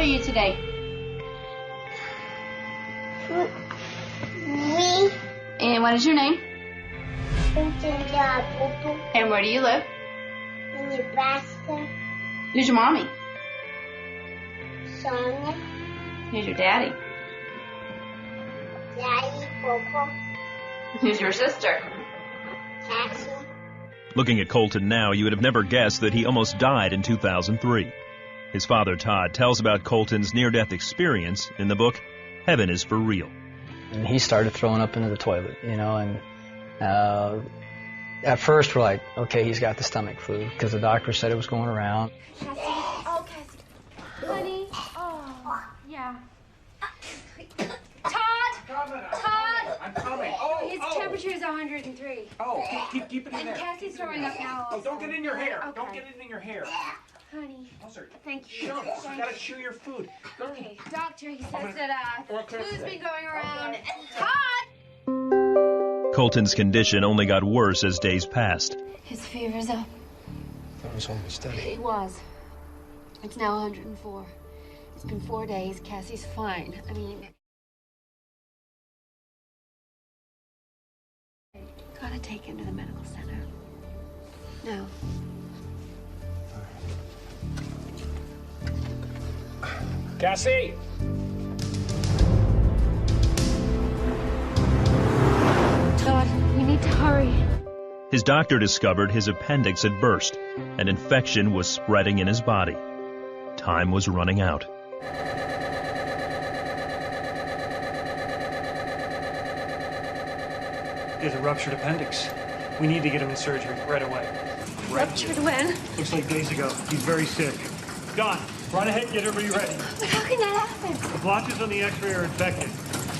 you today? Me. And what is your name? Bubu. And where do you live? In Nebraska. Who's your mommy? Sonia. Who's your daddy? Daddy. Popo. Who's your sister? Cassie. Looking at Colton now, you would have never guessed that he almost died in 2003. His father, Todd, tells about Colton's near-death experience in the book, Heaven is for Real. And he started throwing up into the toilet, you know, and at first we're like, okay, he's got the stomach flu, because the doctor said it was going around. Cassie. Oh, Cassie. Honey. Oh, yeah. Todd! I'm coming. Oh, His temperature is 103. Oh, keep it in there. And Cassie's throwing up now. Oh, don't get it in your hair. Okay. Don't get it in your hair. Honey. Oh, sorry. Thank you. You gotta chew your food. Okay, doctor, he says that flu's been going around. Okay. And Todd! Colton's condition only got worse as days passed. His fever's up. That was almost steady. It was. It's now 104. It's been 4 days. Cassie's fine. I mean... Gotta take him to the medical center. No. Cassie! Todd, we need to hurry. His doctor discovered his appendix had burst. An infection was spreading in his body. Time was running out. He has a ruptured appendix. We need to get him in surgery right away. Ruptured when? Looks like days ago. He's very sick. Don, run ahead and get everybody ready. But how can that happen? The blotches on the x-ray are infected.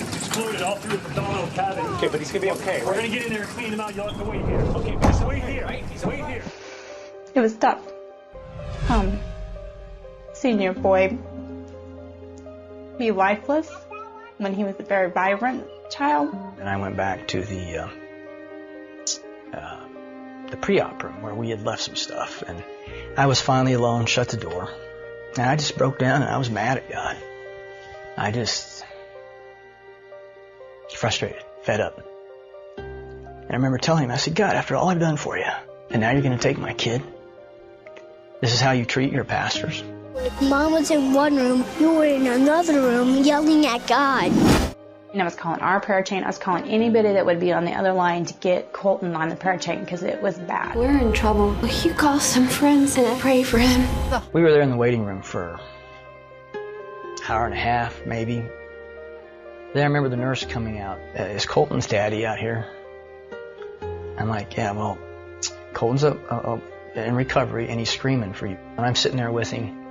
It's exploded all through his abdominal cavity. Okay, but he's gonna be okay, We're right? gonna get in there and clean him out. You'll have to wait here. Okay, but just wait here. Right? He's Wait okay. here. It was tough. Seeing your boy be lifeless when he was a very vibrant child. And I went back to the pre-op room where we had left some stuff, and I was finally alone, shut the door, and I just broke down and I was mad at God. I just frustrated, fed up. And I remember telling him, I said, God, after all I've done for you, and now you're going to take my kid? This is how you treat your pastors? Mom was in one room, you were in another room yelling at God. And I was calling our prayer chain. I was calling anybody that would be on the other line to get Colton on the prayer chain because it was bad. We're in trouble. Will you call some friends and pray for him? We were there in the waiting room for an hour and a half, maybe. Then I remember the nurse coming out. Is Colton's daddy out here? I'm like, yeah, well, Colton's in recovery and he's screaming for you. And I'm sitting there with him.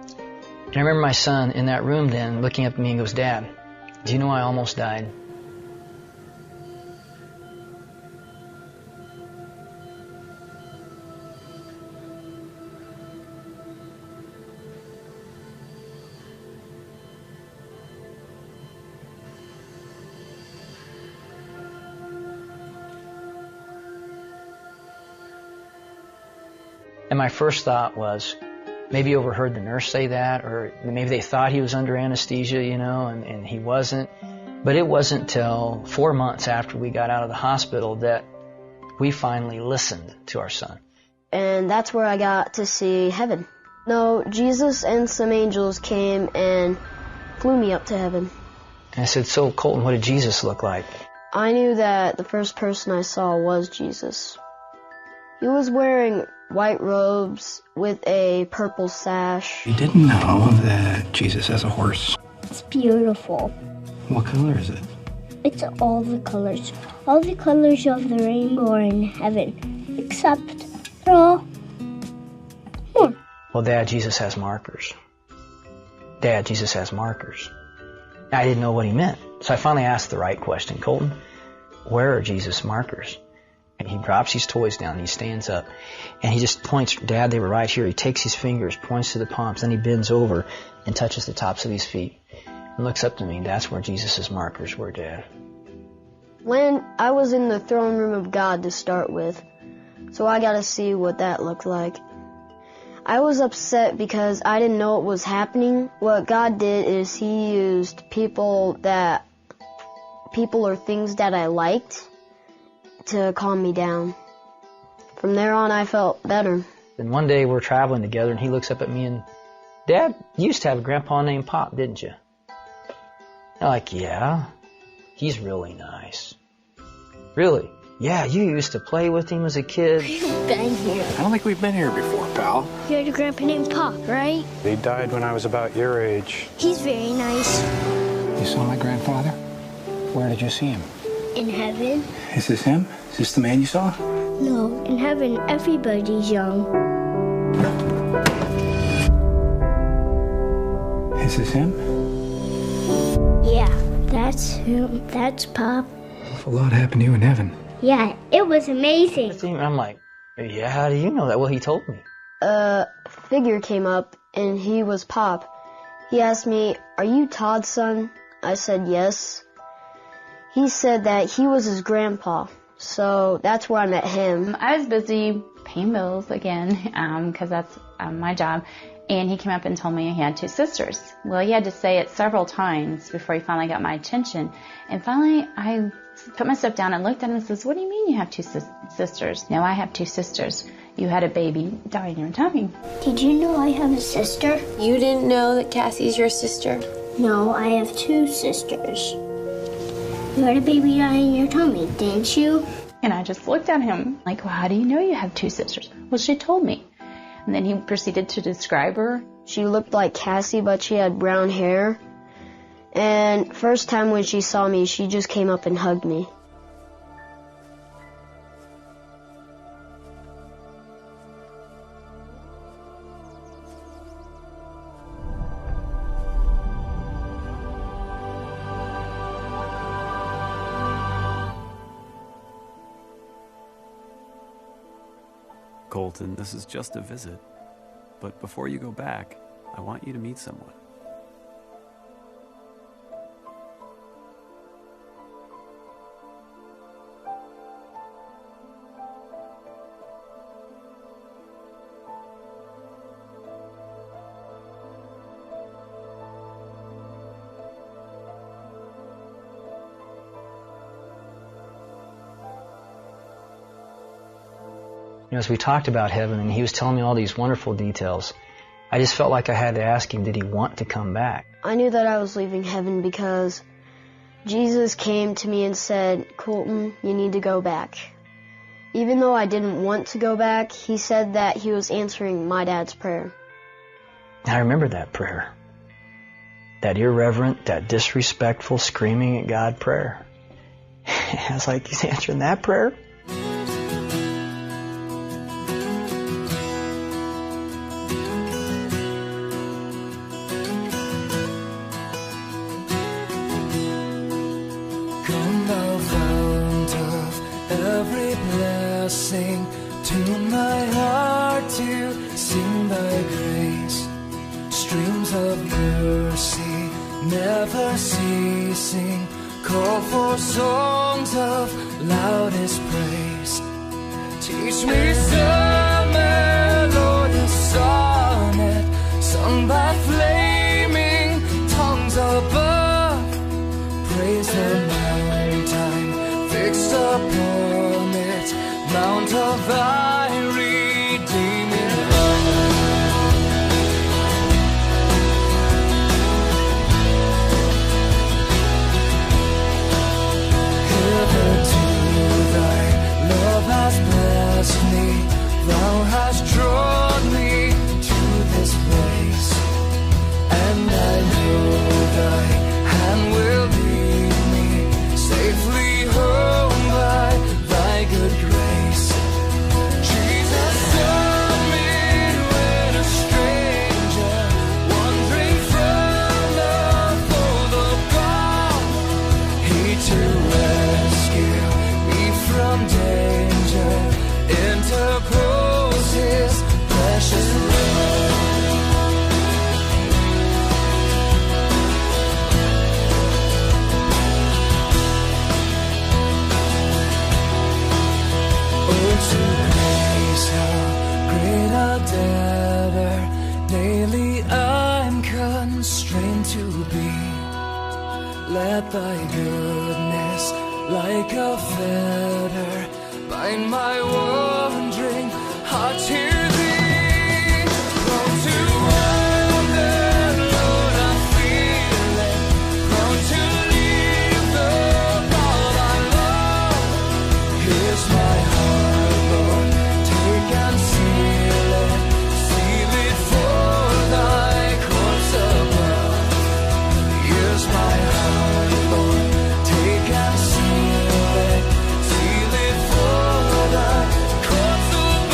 And I remember my son in that room then looking up at me and goes, Dad, do you know I almost died? And my first thought was, maybe he overheard the nurse say that, or maybe they thought he was under anesthesia, you know, and he wasn't. But it wasn't till 4 months after we got out of the hospital that we finally listened to our son. And that's where I got to see heaven. No, Jesus and some angels came and flew me up to heaven. And I said, so Colton, what did Jesus look like? I knew that the first person I saw was Jesus. He was wearing white robes with a purple sash. You didn't know that Jesus has a horse. It's beautiful. What color is it? It's all the colors. All the colors of the rainbow are in heaven. Except they're all... Well, Dad, Jesus has markers. Dad, Jesus has markers. I didn't know what he meant. So I finally asked the right question. Colton, where are Jesus' markers? And he drops his toys down, and he stands up, and he just points, Dad, they were right here. He takes his fingers, points to the palms, then he bends over and touches the tops of his feet and looks up to me. That's where Jesus' markers were, Dad. When I was in the throne room of God to start with, so I got to see what that looked like. I was upset because I didn't know what was happening. What God did is He used people or things that I liked to calm me down. From there on, I felt better. Then one day we're traveling together and he looks up at me and, Dad, you used to have a grandpa named Pop, didn't you? I'm like, yeah, he's really nice. Really? Yeah, you used to play with him as a kid. We've been here. I don't think we've been here before, pal. You had a grandpa named Pop, right? He died when I was about your age. He's very nice. You saw my grandfather? Where did you see him? In heaven? Is this him? Is this the man you saw? No, in heaven everybody's young. Is this him? Yeah, that's him. That's Pop. A lot happened to you in heaven. Yeah, it was amazing. I'm like, yeah, how do you know that? Well, he told me. A figure came up, and he was Pop. He asked me, "Are you Todd's son?" I said yes. He said that he was his grandpa, so that's where I met him. I was busy paying bills again, because that's my job, and he came up and told me he had two sisters. Well, he had to say it several times before he finally got my attention, and finally I put myself down and looked at him and says, "What do you mean you have two sisters?" "No, I have two sisters. You had a baby die in your tummy." Did you know I have a sister? You didn't know that Cassie's your sister? No, I have two sisters. You had a baby die in your tummy, didn't you? And I just looked at him like, "Well, how do you know you have two sisters?" "Well, she told me." And then he proceeded to describe her. She looked like Cassie, but she had brown hair. And first time when she saw me, she just came up and hugged me. Colton, this is just a visit. But before you go back, I want you to meet someone. As we talked about heaven and he was telling me all these wonderful details, I just felt like I had to ask him, did he want to come back? I knew that I was leaving heaven because Jesus came to me and said, "Colton, you need to go back." Even though I didn't want to go back, he said that he was answering my dad's prayer. I remember that prayer. That irreverent, that disrespectful, screaming at God prayer. I was like, he's answering that prayer? Come thou fount of every blessing, tune thy heart to sing thy grace. Streams of mercy never ceasing, call for songs of loudest praise. Teach me some melodious sonnet, sung by flaming tongues above. Praise the mountain fixed upon it, mount of thy redeeming love. Hitherto thy love has blessed me, thou hast drawn me to this place, and I know thy hand will lead me safely home by thy good grace. Jesus saw me when a stranger, wandering from the fold of God. He to rescue me from danger interpose his precious love. Oh, to grace how great a debt Daily I'm constrained to be led by goodness like a fetter, bind my wandering heart to thee. Prone to wander, Lord, I feel it. Prone to leave the God I love. Here's my heart, Lord, take and seal it. Seal it for thy courts above. Here's my heart, Lord, take and seal it. Seal it for thy courts above.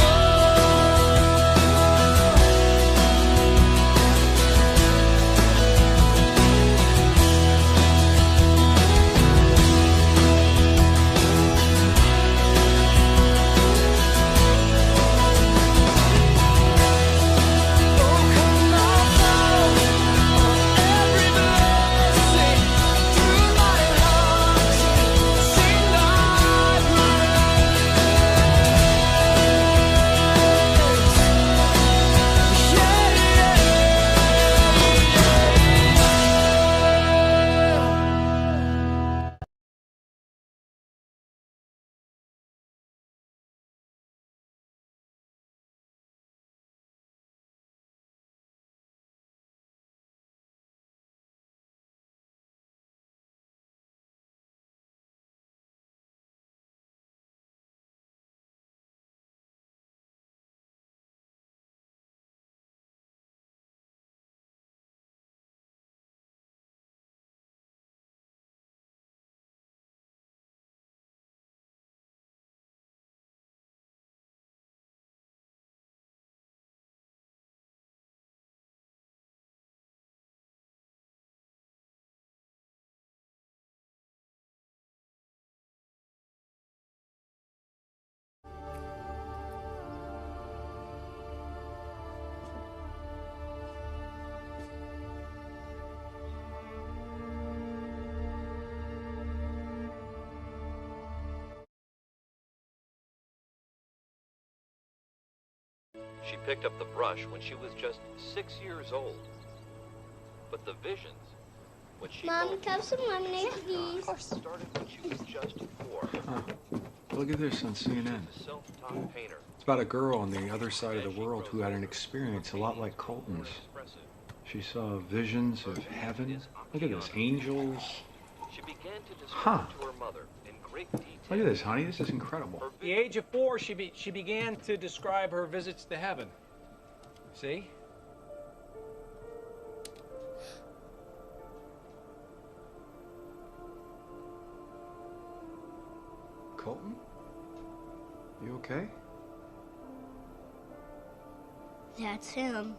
She picked up the brush when she was just 6 years old. But the visions, what she Mom, called can I have some lemonade, please? started when she was just 4. Look at this on CNN. A self-taught painter. It's about a girl on the other side of the world who had an experience a lot like Colton's. She saw visions of heaven. Look at this, angels. She began to describe to her mother in great detail. Look at this, honey. This is incredible. At the age of 4, she began to describe her visits to heaven. See? Colton? You okay? That's him.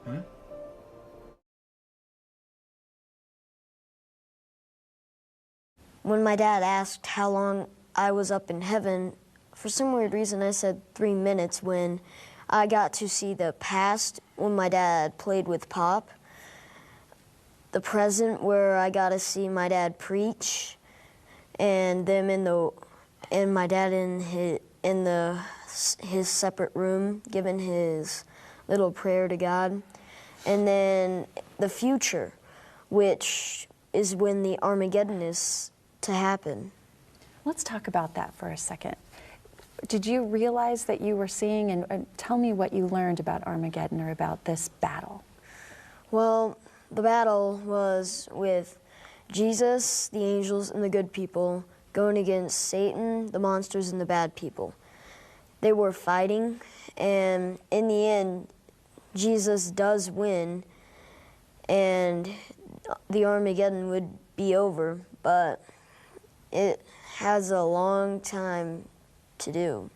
Huh? When my dad asked how long I was up in heaven, for some weird reason I said 3 minutes when I got to see the past when my dad played with Pop, the present where I got to see my dad preach, and them and my dad in his separate room giving his little prayer to God, and then the future, which is when the Armageddon is to happen. Let's talk about that for a second. Did you realize that you were seeing, and tell me what you learned about Armageddon or about this battle? Well, the battle was with Jesus, the angels, and the good people going against Satan, the monsters, and the bad people. They were fighting, and in the end, Jesus does win, and the Armageddon would be over, but it has a long time to do.